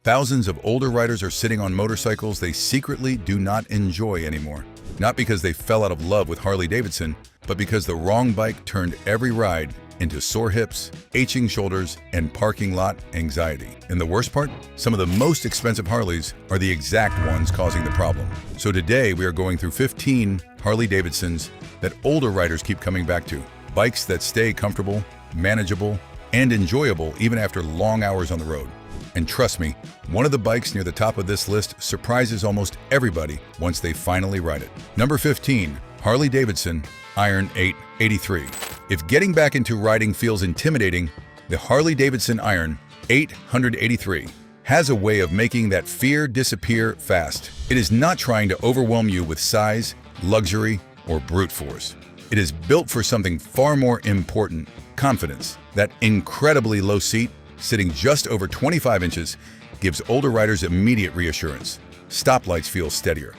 Thousands of older riders are sitting on motorcycles they secretly do not enjoy anymore. Not because they fell out of love with Harley Davidson, but because the wrong bike turned every ride into sore hips, aching shoulders, and parking lot anxiety. And the worst part? Some of the most expensive Harleys are the exact ones causing the problem. So today we are going through 15 Harley Davidsons that older riders keep coming back to. Bikes that stay comfortable, manageable, and enjoyable even after long hours on the road. And trust me, one of the bikes near the top of this list surprises almost everybody once they finally ride it. Number 15, Harley Davidson Iron 883. If getting back into riding feels intimidating, the Harley Davidson Iron 883 has a way of making that fear disappear fast. It is not trying to overwhelm you with size, luxury, or brute force. It is built for something far more important: confidence. That incredibly low seat, sitting just over 25 inches, gives older riders immediate reassurance. Stoplights feel steadier.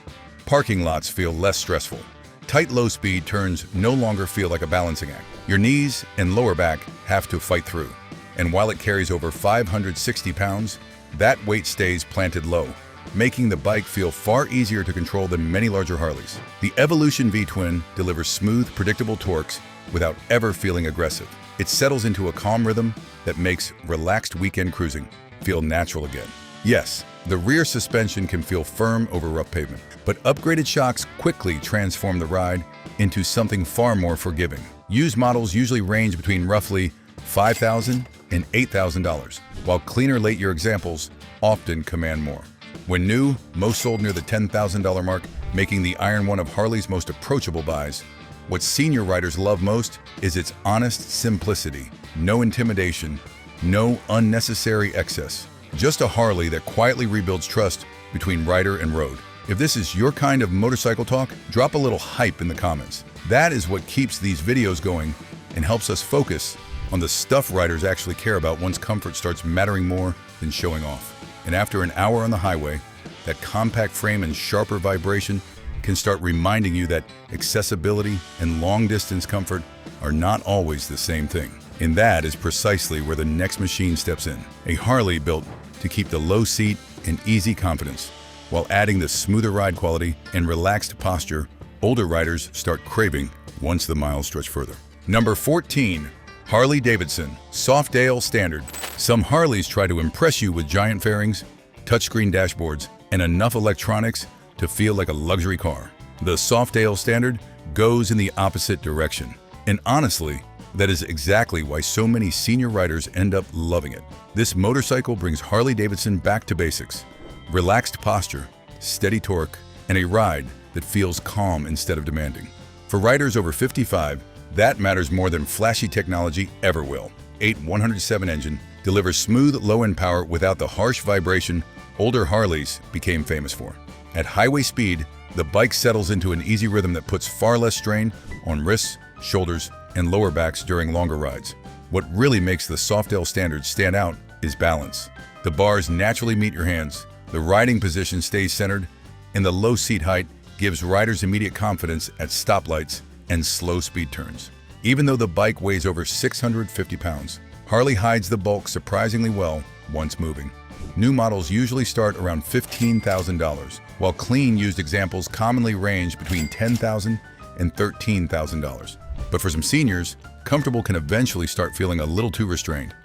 Parking lots feel less stressful. Tight low-speed turns no longer feel like a balancing act. Your knees and lower back have to fight through. And while it carries over 560 pounds, that weight stays planted low, making the bike feel far easier to control than many larger Harleys. The Evolution V-Twin delivers smooth, predictable torques without ever feeling aggressive. It settles into a calm rhythm that makes relaxed weekend cruising feel natural again. Yes, the rear suspension can feel firm over rough pavement, but upgraded shocks quickly transform the ride into something far more forgiving. Used models usually range between roughly $5,000 and $8,000, while cleaner late-year examples often command more. When new, most sold near the $10,000 mark, making the Iron one of Harley's most approachable buys. What senior riders love most is its honest simplicity. No intimidation, no unnecessary excess. Just a Harley that quietly rebuilds trust between rider and road. If this is your kind of motorcycle talk, drop a little hype in the comments. That is what keeps these videos going and helps us focus on the stuff riders actually care about once comfort starts mattering more than showing off. And after an hour on the highway, that compact frame and sharper vibration can start reminding you that accessibility and long-distance comfort are not always the same thing. And that is precisely where the next machine steps in. A Harley built to keep the low seat and easy confidence, while adding the smoother ride quality and relaxed posture older riders start craving once the miles stretch further. Number 14, Harley Davidson Softail Standard. Some Harleys try to impress you with giant fairings, touchscreen dashboards, and enough electronics to feel like a luxury car. The Softail Standard goes in the opposite direction. And honestly, that is exactly why so many senior riders end up loving it. This motorcycle brings Harley Davidson back to basics: relaxed posture, steady torque, and a ride that feels calm instead of demanding. For riders over 55, that matters more than flashy technology ever will. 107 engine delivers smooth low-end power without the harsh vibration older Harleys became famous for. At highway speed, the bike settles into an easy rhythm that puts far less strain on wrists, shoulders, and lower backs during longer rides. What really makes the Softail Standard stand out is balance. The bars naturally meet your hands, the riding position stays centered, and the low seat height gives riders immediate confidence at stoplights and slow speed turns. Even though the bike weighs over 650 pounds, Harley hides the bulk surprisingly well once moving. New models usually start around $15,000, while clean used examples commonly range between $10,000 and $13,000. But for some seniors, comfortable can eventually start feeling a little too restrained.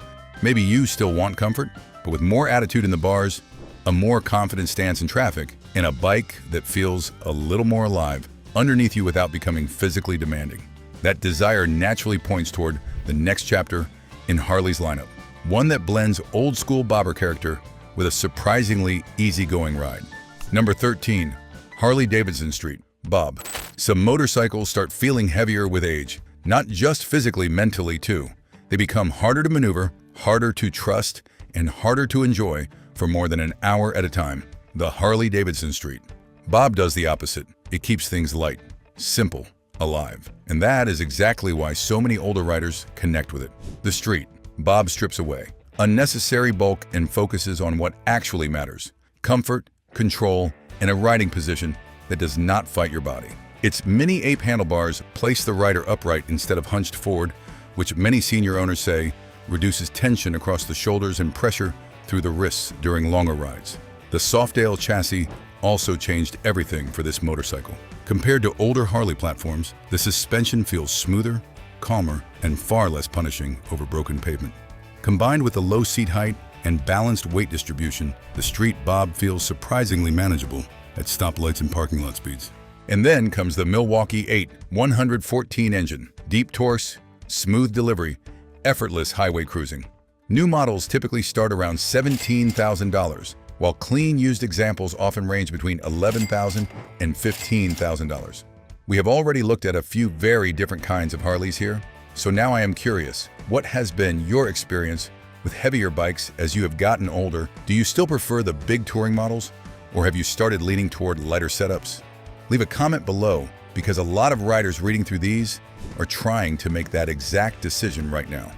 Maybe you still want comfort, but with more attitude in the bars, a more confident stance in traffic, and a bike that feels a little more alive underneath you without becoming physically demanding. That desire naturally points toward the next chapter in Harley's lineup, one that blends old-school bobber character with a surprisingly easygoing ride. Number 13, Harley Davidson Street Bob. Some motorcycles start feeling heavier with age, not just physically, mentally too. They become harder to maneuver, harder to trust, and harder to enjoy for more than an hour at a time. The Harley Davidson Street Bob does the opposite. It keeps things light, simple, alive. And that is exactly why so many older riders connect with it. The Street Bob strips away unnecessary bulk and focuses on what actually matters: comfort, control, and a riding position that does not fight your body. Its mini ape handlebars place the rider upright instead of hunched forward, which many senior owners say reduces tension across the shoulders and pressure through the wrists during longer rides. The Softail chassis also changed everything for this motorcycle. Compared to older Harley platforms, the suspension feels smoother, calmer, and far less punishing over broken pavement. Combined with the low seat height and balanced weight distribution, the Street Bob feels surprisingly manageable at stoplights and parking lot speeds. And then comes the Milwaukee 8 114 engine. Deep torque, smooth delivery, effortless highway cruising. New models typically start around $17,000, while clean used examples often range between $11,000 and $15,000. We have already looked at a few very different kinds of Harleys here, so now I am curious, what has been your experience with heavier bikes as you have gotten older? Do you still prefer the big touring models, or have you started leaning toward lighter setups? Leave a comment below, because a lot of riders reading through these are trying to make that exact decision right now.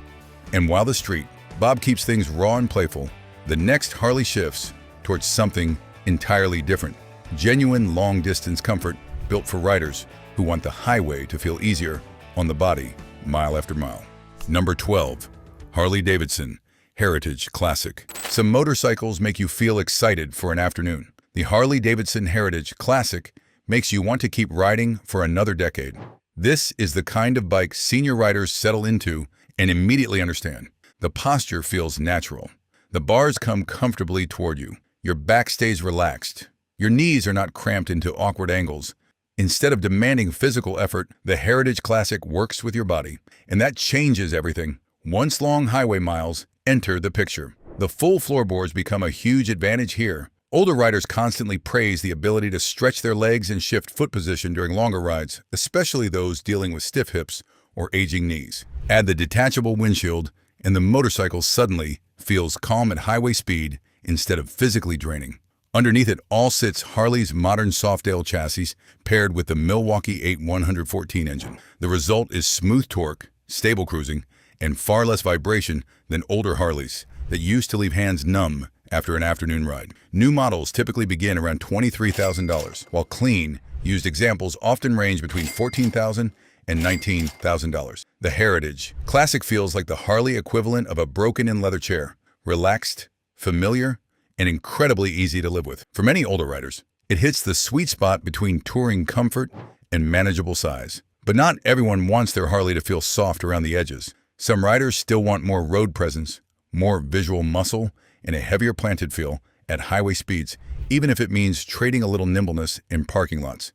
And while the Street Bob keeps things raw and playful, the next Harley shifts towards something entirely different. Genuine long-distance comfort built for riders who want the highway to feel easier on the body mile after mile. Number 12. Harley Davidson Heritage Classic. Some motorcycles make you feel excited for an afternoon. The Harley Davidson Heritage Classic makes you want to keep riding for another decade. This is the kind of bike senior riders settle into and immediately understand. The posture feels natural. The bars come comfortably toward you. Your back stays relaxed. Your knees are not cramped into awkward angles. Instead of demanding physical effort, the Heritage Classic works with your body, and that changes everything. Once long highway miles enter the picture. The full floorboards become a huge advantage here. Older riders constantly praise the ability to stretch their legs and shift foot position during longer rides, especially those dealing with stiff hips or aging knees. Add the detachable windshield, and the motorcycle suddenly feels calm at highway speed instead of physically draining. Underneath it all sits Harley's modern Softail chassis paired with the Milwaukee 8 114 engine. The result is smooth torque, stable cruising, and far less vibration than older Harleys that used to leave hands numb after an afternoon ride. New models typically begin around $23,000, while clean, used examples often range between $14,000 and $19,000. The Heritage Classic feels like the Harley equivalent of a broken-in leather chair, relaxed, familiar, and incredibly easy to live with. For many older riders, it hits the sweet spot between touring comfort and manageable size. But not everyone wants their Harley to feel soft around the edges. Some riders still want more road presence, more visual muscle, and a heavier planted feel at highway speeds, even if it means trading a little nimbleness in parking lots.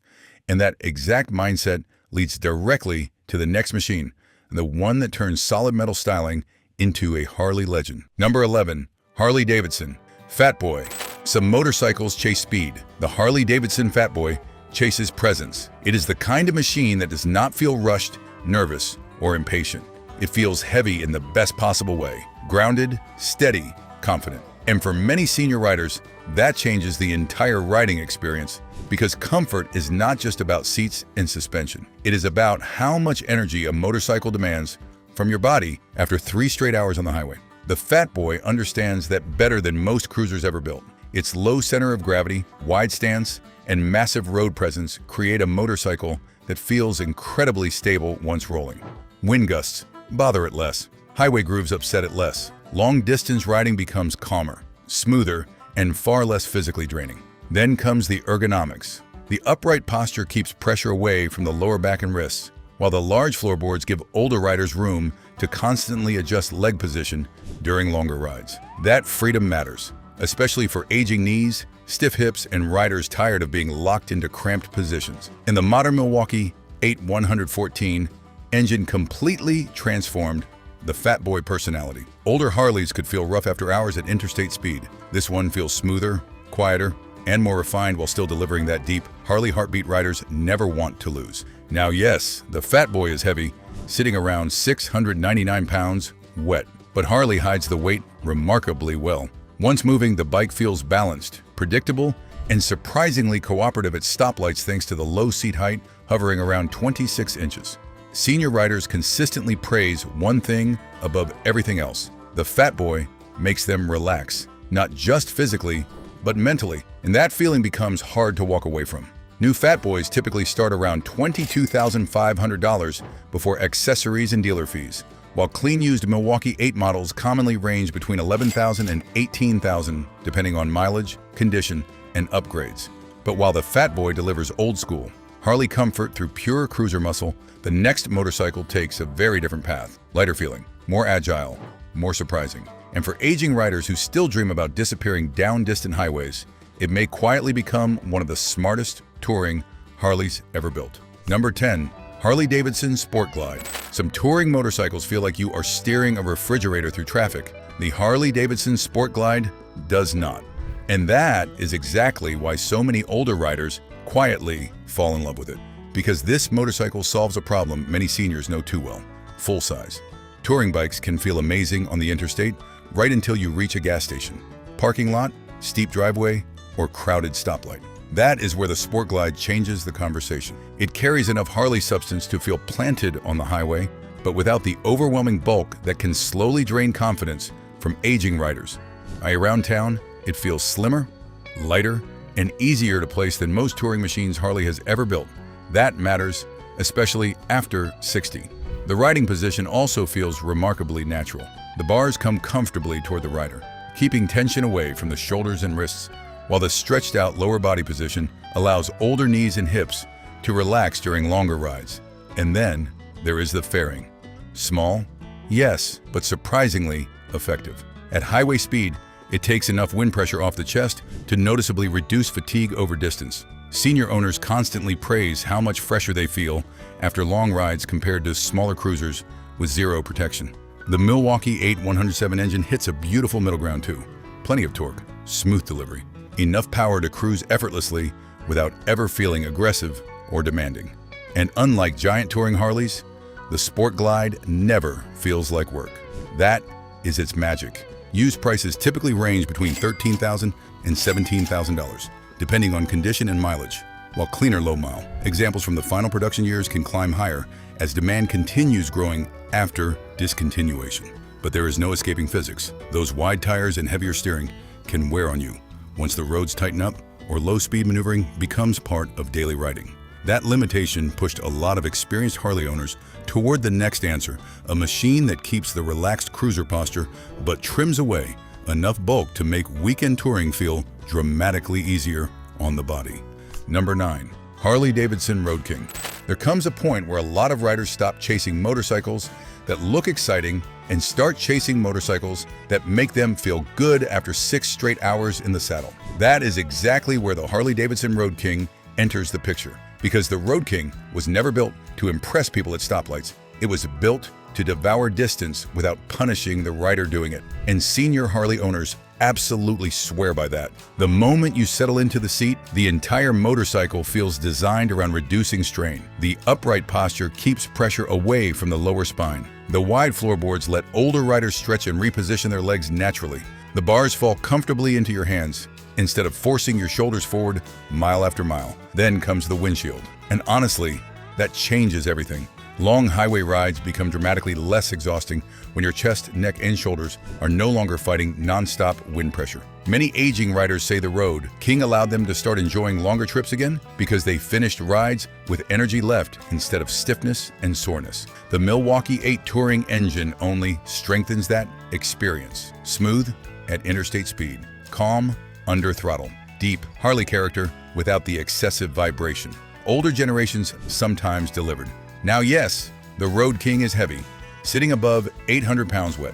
And that exact mindset leads directly to the next machine, the one that turns solid metal styling into a Harley legend. Number 11. Harley Davidson Fat Boy. Some motorcycles chase speed. The Harley Davidson Fat Boy chases presence. It is the kind of machine that does not feel rushed, nervous, or impatient. It feels heavy in the best possible way. Grounded, steady, confident. And for many senior riders, that changes the entire riding experience, because comfort is not just about seats and suspension. It is about how much energy a motorcycle demands from your body after 3 straight hours on the highway. The Fat Boy understands that better than most cruisers ever built. Its low center of gravity, wide stance, and massive road presence create a motorcycle that feels incredibly stable once rolling. Wind gusts bother it less. Highway grooves upset it less. Long-distance riding becomes calmer, smoother, and far less physically draining. Then comes the ergonomics. The upright posture keeps pressure away from the lower back and wrists, while the large floorboards give older riders room to constantly adjust leg position during longer rides. That freedom matters, especially for aging knees, stiff hips, and riders tired of being locked into cramped positions. In the modern Milwaukee 8 114, engine completely transformed the Fat Boy personality. Older Harleys could feel rough after hours at interstate speed. This one feels smoother, quieter, and more refined while still delivering that deep Harley heartbeat riders never want to lose. Now yes, the Fat Boy is heavy, sitting around 699 pounds, wet. But Harley hides the weight remarkably well. Once moving, the bike feels balanced, predictable, and surprisingly cooperative at stoplights thanks to the low seat height hovering around 26 inches. Senior riders consistently praise one thing above everything else. The Fat Boy makes them relax, not just physically, but mentally, and that feeling becomes hard to walk away from. New Fat Boys typically start around $22,500 before accessories and dealer fees. while clean used Milwaukee 8 models commonly range between $11,000 and $18,000 depending on mileage, condition, and upgrades. But while the Fat Boy delivers old school Harley comfort through pure cruiser muscle, the next motorcycle takes a very different path. Lighter feeling, more agile, more surprising. And for aging riders who still dream about disappearing down distant highways, it may quietly become one of the smartest touring Harleys ever built. Number 10. Harley Davidson Sport Glide. Some touring motorcycles feel like you are steering a refrigerator through traffic. The Harley Davidson Sport Glide does not. And that is exactly why so many older riders quietly fall in love with it. Because this motorcycle solves a problem many seniors know too well: full size. Touring bikes can feel amazing on the interstate right until you reach a gas station, parking lot, steep driveway, or crowded stoplight. That is where the Sport Glide changes the conversation. It carries enough Harley substance to feel planted on the highway, but without the overwhelming bulk that can slowly drain confidence from aging riders. Around town, it feels slimmer, lighter, and easier to place than most touring machines Harley has ever built. That matters, especially after 60. The riding position also feels remarkably natural. The bars come comfortably toward the rider, keeping tension away from the shoulders and wrists, while the stretched out lower body position allows older knees and hips to relax during longer rides. And then there is the fairing. Small, yes, but surprisingly effective. At highway speed, it takes enough wind pressure off the chest to noticeably reduce fatigue over distance. Senior owners constantly praise how much fresher they feel after long rides compared to smaller cruisers with zero protection. The Milwaukee 8 107 engine hits a beautiful middle ground too. Plenty of torque, smooth delivery, enough power to cruise effortlessly without ever feeling aggressive or demanding. And unlike giant touring Harleys, the Sport Glide never feels like work. That is its magic. Used prices typically range between $13,000 and $17,000, depending on condition and mileage, while cleaner low-mile examples from the final production years can climb higher as demand continues growing after discontinuation. But there is no escaping physics. Those wide tires and heavier steering can wear on you once the roads tighten up or low-speed maneuvering becomes part of daily riding. That limitation pushed a lot of experienced Harley owners toward the next answer, a machine that keeps the relaxed cruiser posture but trims away enough bulk to make weekend touring feel dramatically easier on the body. Number 9. Harley Davidson Road King. There comes a point where a lot of riders stop chasing motorcycles that look exciting and start chasing motorcycles that make them feel good after 6 straight hours in the saddle. That is exactly where the Harley Davidson Road King enters the picture. Because the Road King was never built to impress people at stoplights. It was built to devour distance without punishing the rider doing it. And senior Harley owners absolutely swear by that. The moment you settle into the seat, the entire motorcycle feels designed around reducing strain. The upright posture keeps pressure away from the lower spine. The wide floorboards let older riders stretch and reposition their legs naturally. The bars fall comfortably into your hands, instead of forcing your shoulders forward mile after mile. Then comes the windshield. And honestly, that changes everything. Long highway rides become dramatically less exhausting when your chest, neck, and shoulders are no longer fighting non-stop wind pressure. Many aging riders say the Road King allowed them to start enjoying longer trips again because they finished rides with energy left instead of stiffness and soreness. The Milwaukee 8 touring engine only strengthens that experience. Smooth at interstate speed, calm under throttle, deep Harley character without the excessive vibration. Older generations sometimes delivered. Now yes, the Road King is heavy, sitting above 800 pounds wet.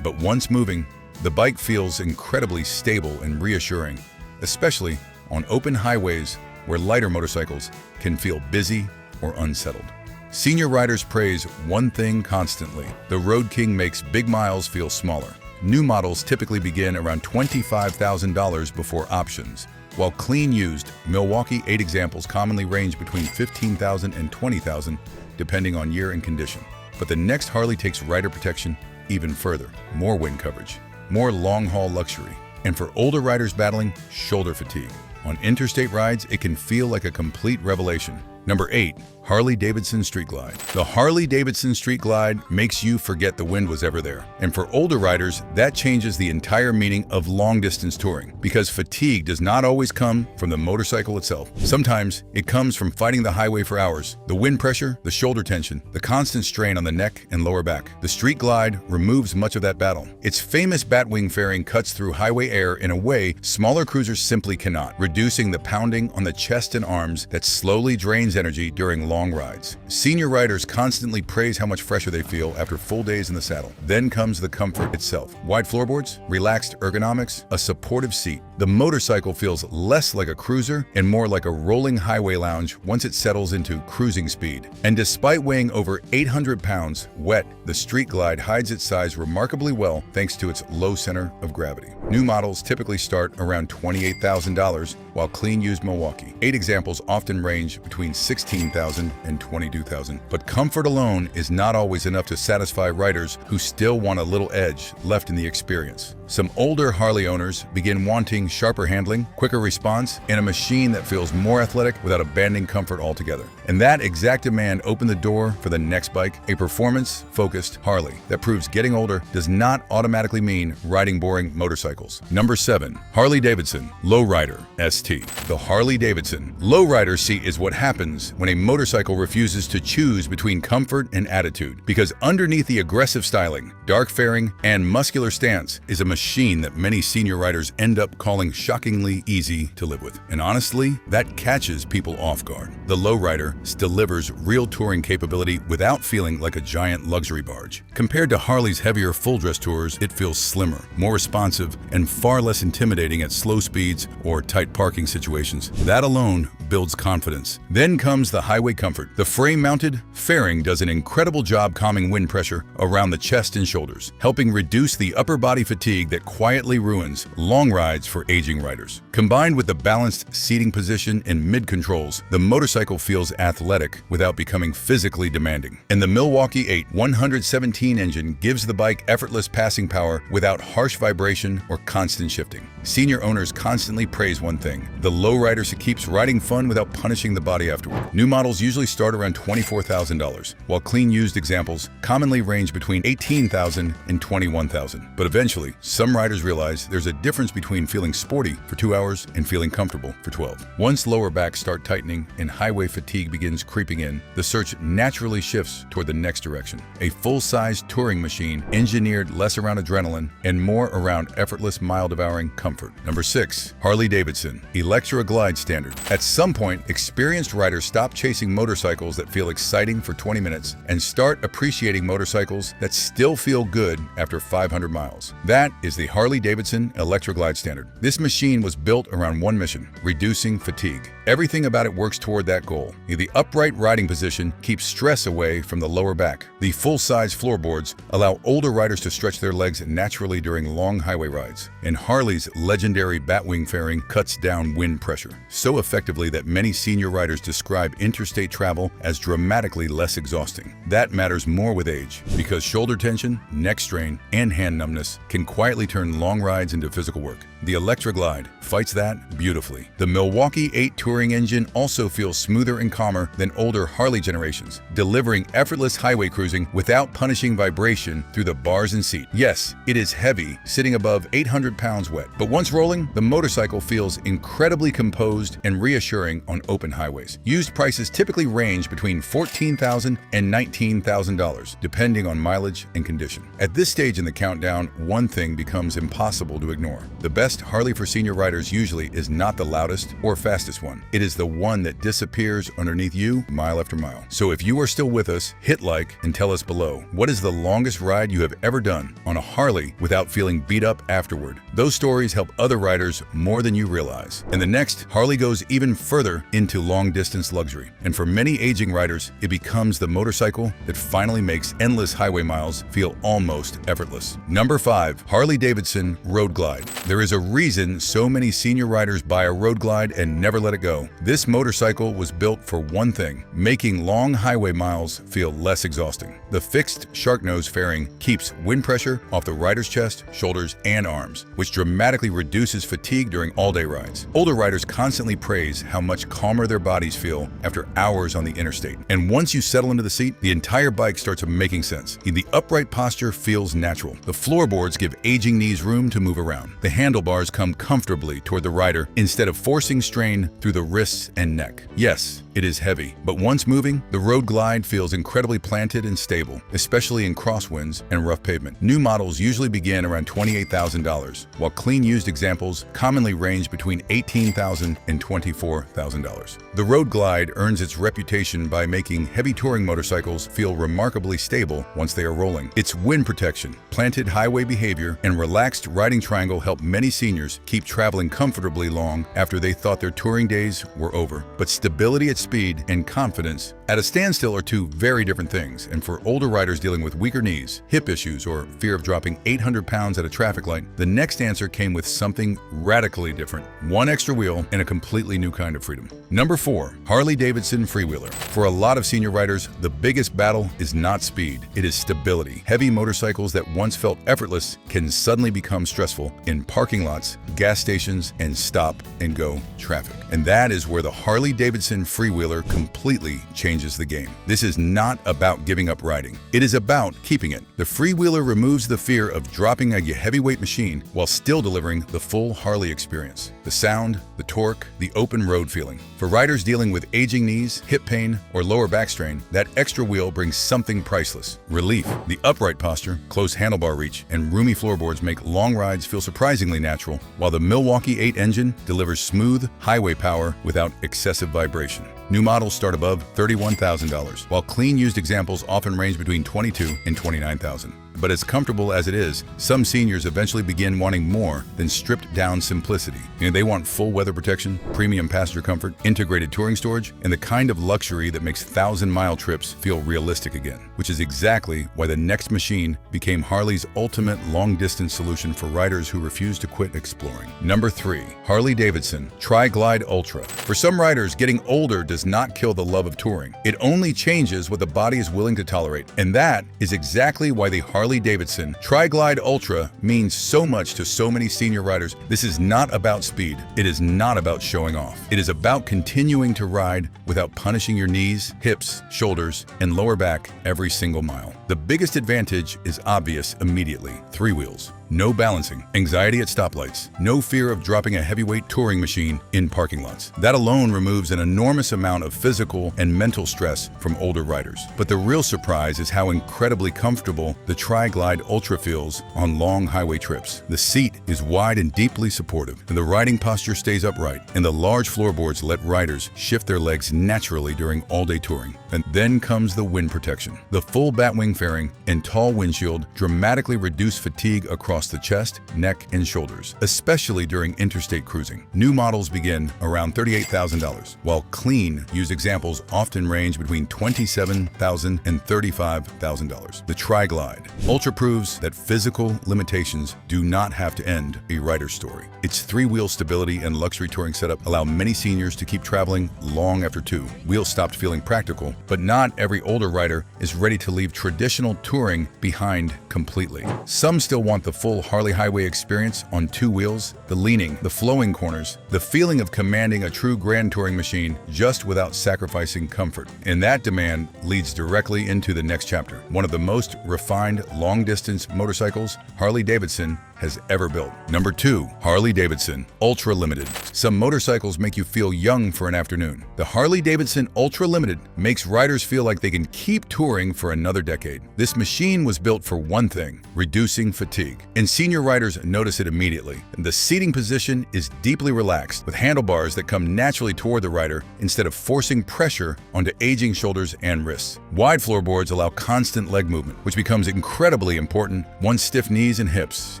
But once moving, the bike feels incredibly stable and reassuring, especially on open highways where lighter motorcycles can feel busy or unsettled. Senior riders praise one thing constantly: the Road King makes big miles feel smaller. New models typically begin around $25,000 before options, while clean used Milwaukee 8 examples commonly range between $15,000 and $20,000 depending on year and condition. But the next Harley takes rider protection even further. More wind coverage, more long-haul luxury, and for older riders battling shoulder fatigue. On interstate rides, it can feel like a complete revelation. Number 8. Harley Davidson Street Glide. The Harley Davidson Street Glide makes you forget the wind was ever there. And for older riders, that changes the entire meaning of long-distance touring, because fatigue does not always come from the motorcycle itself. Sometimes it comes from fighting the highway for hours. The wind pressure, the shoulder tension, the constant strain on the neck and lower back. The Street Glide removes much of that battle. Its famous batwing fairing cuts through highway air in a way smaller cruisers simply cannot, reducing the pounding on the chest and arms that slowly drains energy during long rides. Senior riders constantly praise how much fresher they feel after full days in the saddle. Then comes the comfort itself. Wide floorboards, relaxed ergonomics, a supportive seat. The motorcycle feels less like a cruiser and more like a rolling highway lounge once it settles into cruising speed. And despite weighing over 800 pounds, wet, the Street Glide hides its size remarkably well thanks to its low center of gravity. New models typically start around $28,000, while clean used Milwaukee. 8 examples often range between $16,000 and $22,000. But comfort alone is not always enough to satisfy riders who still want a little edge left in the experience. Some older Harley owners begin wanting sharper handling, quicker response, and a machine that feels more athletic without abandoning comfort altogether. And that exact demand opened the door for the next bike, a performance-focused Harley that proves getting older does not automatically mean riding boring motorcycles. Number 7. Harley Davidson Lowrider ST. The Harley Davidson Lowrider seat is what happens when a motorcycle refuses to choose between comfort and attitude, because underneath the aggressive styling, dark fairing, and muscular stance is a machine that many senior riders end up calling shockingly easy to live with. And honestly, that catches people off guard. The Lowrider delivers real touring capability without feeling like a giant luxury barge. Compared to Harley's heavier full-dress tours, it feels slimmer, more responsive, and far less intimidating at slow speeds or tight parking situations. That alone builds confidence. Then comes the highway comfort. The frame-mounted fairing does an incredible job calming wind pressure around the chest and shoulders, helping reduce the upper body fatigue that quietly ruins long rides for aging riders. Combined with the balanced seating position and mid-controls, the motorcycle feels athletic without becoming physically demanding. And the Milwaukee 8 117 engine gives the bike effortless passing power without harsh vibration or constant shifting. Senior owners constantly praise one thing: the Lowrider keeps riding fun without punishing the body afterward. New models usually start around $24,000, while clean used examples commonly range between $18,000 and $21,000. But eventually, some riders realize there's a difference between feeling sporty for 2 hours and feeling comfortable for 12. Once lower backs start tightening and highway fatigue begins creeping in, the search naturally shifts toward the next direction: a full-size touring machine engineered less around adrenaline and more around effortless, mile-devouring comfort. Number 6. Harley Davidson Electra Glide Standard. At some point, experienced riders stop chasing motorcycles that feel exciting for 20 minutes and start appreciating motorcycles that still feel good after 500 miles. That is the Harley Davidson Electra Glide Standard. This machine was built around one mission: reducing fatigue. Everything about it works toward that goal. The upright riding position keeps stress away from the lower back. The full-size floorboards allow older riders to stretch their legs naturally during long highway rides. And Harley's legendary batwing fairing cuts down wind pressure so effectively that many senior riders describe interstate travel as dramatically less exhausting. That matters more with age, because shoulder tension, neck strain, and hand numbness can quietly turn long rides into physical work. The Electra Glide fights that beautifully. The Milwaukee 8 touring engine also feels smoother and calmer than older Harley generations, delivering effortless highway cruising without punishing vibration through the bars and seat. Yes, it is heavy, sitting above 800 pounds wet, but once rolling, the motorcycle feels incredibly composed and reassuring on open highways. Used prices typically range between $14,000 and $19,000, depending on mileage and condition. At this stage in the countdown, one thing becomes impossible to ignore: the best Harley for senior riders usually is not the loudest or fastest one. It is the one that disappears underneath you mile after mile. So if you are still with us, hit like and tell us below, what is the longest ride you have ever done on a Harley without feeling beat up afterward? Those stories help other riders more than you realize. And the next, Harley goes even further into long-distance luxury. And for many aging riders, it becomes the motorcycle that finally makes endless highway miles feel almost effortless. Number 5. Harley Davidson Road Glide. There is a reason so many senior riders buy a Road Glide and never let it go. No, this motorcycle was built for one thing: making long highway miles feel less exhausting. The fixed shark nose fairing keeps wind pressure off the rider's chest, shoulders, and arms, which dramatically reduces fatigue during all-day rides. Older riders constantly praise how much calmer their bodies feel after hours on the interstate. And once you settle into the seat, the entire bike starts making sense. The upright posture feels natural. The floorboards give aging knees room to move around. The handlebars come comfortably toward the rider instead of forcing strain through the wrists and neck. Yes, it is heavy, but once moving, the Road Glide feels incredibly planted and stable, especially in crosswinds and rough pavement. New models usually begin around $28,000, while clean used examples commonly range between $18,000 and $24,000. The Road Glide earns its reputation by making heavy touring motorcycles feel remarkably stable once they are rolling. Its wind protection, planted highway behavior, and relaxed riding triangle help many seniors keep traveling comfortably long after they thought their touring days were over. But stability at speed and confidence at a standstill are two very different things, and for older riders dealing with weaker knees, hip issues, or fear of dropping 800 pounds at a traffic light, the next answer came with something radically different: one extra wheel and a completely new kind of freedom. Number 4. Harley Davidson Freewheeler. For a lot of senior riders, the biggest battle is not speed, it is stability. Heavy motorcycles that once felt effortless can suddenly become stressful in parking lots, gas stations, and stop-and-go traffic. And that is where the Harley Davidson Freewheeler completely changes the game. This is not about giving up riding. It is about keeping it. The Freewheeler removes the fear of dropping a heavyweight machine while still delivering the full Harley experience. The sound, the torque, the open road feeling. For riders dealing with aging knees, hip pain, or lower back strain, that extra wheel brings something priceless: relief. The upright posture, close handlebar reach, and roomy floorboards make long rides feel surprisingly natural, while the Milwaukee 8 engine delivers smooth highway power without excessive vibration. New models start above $31,000, while clean used examples often range between $22,000 and $29,000. But as comfortable as it is, some seniors eventually begin wanting more than stripped-down simplicity. They want full weather protection, premium passenger comfort, integrated touring storage, and the kind of luxury that makes 1,000-mile trips feel realistic again, which is exactly why the next machine became Harley's ultimate long-distance solution for riders who refuse to quit exploring. Number 3. Harley Davidson Tri-Glide Ultra. For some riders, getting older does not kill the love of touring. It only changes what the body is willing to tolerate. And that is exactly why the Harley Davidson Tri-Glide Ultra means so much to so many senior riders. This is not about speed. It is not about showing off. It is about continuing to ride without punishing your knees, hips, shoulders, and lower back every single mile. The biggest advantage is obvious immediately: 3 wheels. No balancing, anxiety at stoplights, no fear of dropping a heavyweight touring machine in parking lots. That alone removes an enormous amount of physical and mental stress from older riders. But the real surprise is how incredibly comfortable the Tri-Glide Ultra feels on long highway trips. The seat is wide and deeply supportive, and the riding posture stays upright, and the large floorboards let riders shift their legs naturally during all-day touring. And then comes the wind protection. The full batwing fairing and tall windshield dramatically reduce fatigue across the chest, neck, and shoulders, especially during interstate cruising. New models begin around $38,000, while clean used examples often range between $27,000 and $35,000. The Tri-Glide Ultra proves that physical limitations do not have to end a rider's story. Its 3-wheel stability and luxury touring setup allow many seniors to keep traveling long after 2 wheels stopped feeling practical, but not every older rider is ready to leave traditional touring behind completely. Some still want the full Harley highway experience on 2 wheels: the leaning, the flowing corners, the feeling of commanding a true grand touring machine just without sacrificing comfort. And that demand leads directly into the next chapter, one of the most refined long-distance motorcycles Harley Davidson has ever built. Number 2. Harley Davidson Ultra Limited. Some motorcycles make you feel young for an afternoon. The Harley Davidson Ultra Limited makes riders feel like they can keep touring for another decade. This machine was built for one thing: reducing fatigue. And senior riders notice it immediately. The seating position is deeply relaxed, with handlebars that come naturally toward the rider instead of forcing pressure onto aging shoulders and wrists. Wide floorboards allow constant leg movement, which becomes incredibly important once stiff knees and hips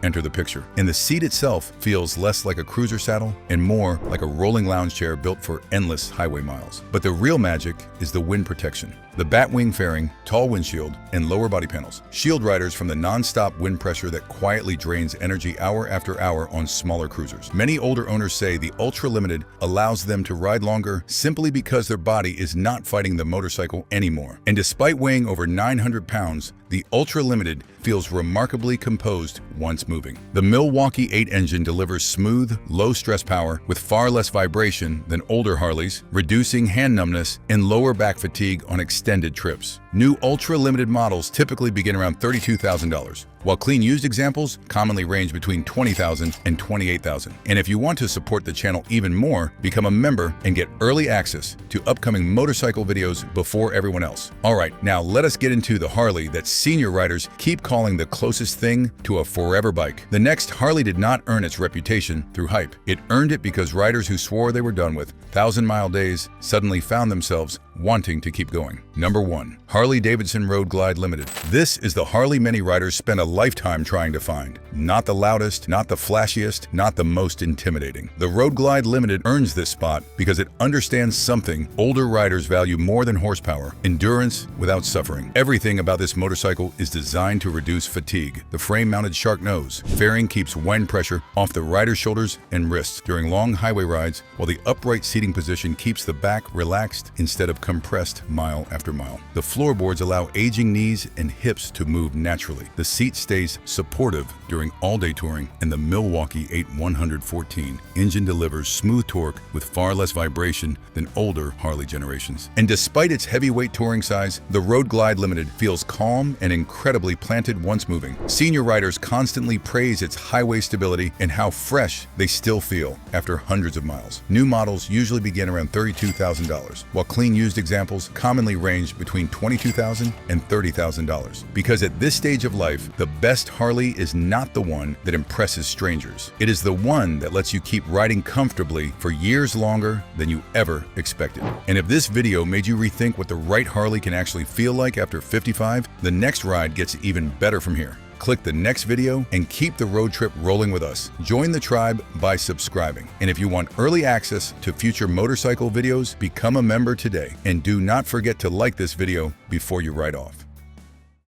enter the the picture. And the seat itself feels less like a cruiser saddle and more like a rolling lounge chair built for endless highway miles. But the real magic is the wind protection. The Batwing fairing, tall windshield, and lower body panels shield riders from the non-stop wind pressure that quietly drains energy hour after hour on smaller cruisers. Many older owners say the Ultra Limited allows them to ride longer simply because their body is not fighting the motorcycle anymore. And despite weighing over 900 pounds, the Ultra Limited feels remarkably composed once moving. The Milwaukee 8 engine delivers smooth, low-stress power with far less vibration than older Harleys, reducing hand numbness and lower back fatigue on extended trips. New Ultra Limited models typically begin around $32,000, while clean used examples commonly range between $20,000 and $28,000. And if you want to support the channel even more, become a member and get early access to upcoming motorcycle videos before everyone else. All right, now let us get into the Harley that senior riders keep calling the closest thing to a forever bike. The next Harley did not earn its reputation through hype. It earned it because riders who swore they were done with 1,000-mile days suddenly found themselves wanting to keep going. Number 1. Harley Davidson Road Glide Limited. This is the Harley many riders spend a lifetime trying to find. Not the loudest, not the flashiest, not the most intimidating. The Road Glide Limited earns this spot because it understands something older riders value more than horsepower: endurance without suffering. Everything about this motorcycle is designed to reduce fatigue. The frame-mounted shark nose fairing keeps wind pressure off the rider's shoulders and wrists during long highway rides, while the upright seating position keeps the back relaxed instead of compressed mile after mile. The floorboards allow aging knees and hips to move naturally. The seat stays supportive during all-day touring, and the Milwaukee 8 114 engine delivers smooth torque with far less vibration than older Harley generations. And despite its heavyweight touring size, the Road Glide Limited feels calm and incredibly planted once moving. Senior riders constantly praise its highway stability and how fresh they still feel after hundreds of miles. New models usually begin around $32,000, while clean used examples commonly range between $22,000 and $30,000. Because at this stage of life, the best Harley is not the one that impresses strangers. It is the one that lets you keep riding comfortably for years longer than you ever expected. And if this video made you rethink what the right Harley can actually feel like after 55, the next ride gets even better from here. Click the next video and keep the road trip rolling with us. Join the tribe by subscribing. And if you want early access to future motorcycle videos, become a member today. And do not forget to like this video before you ride off.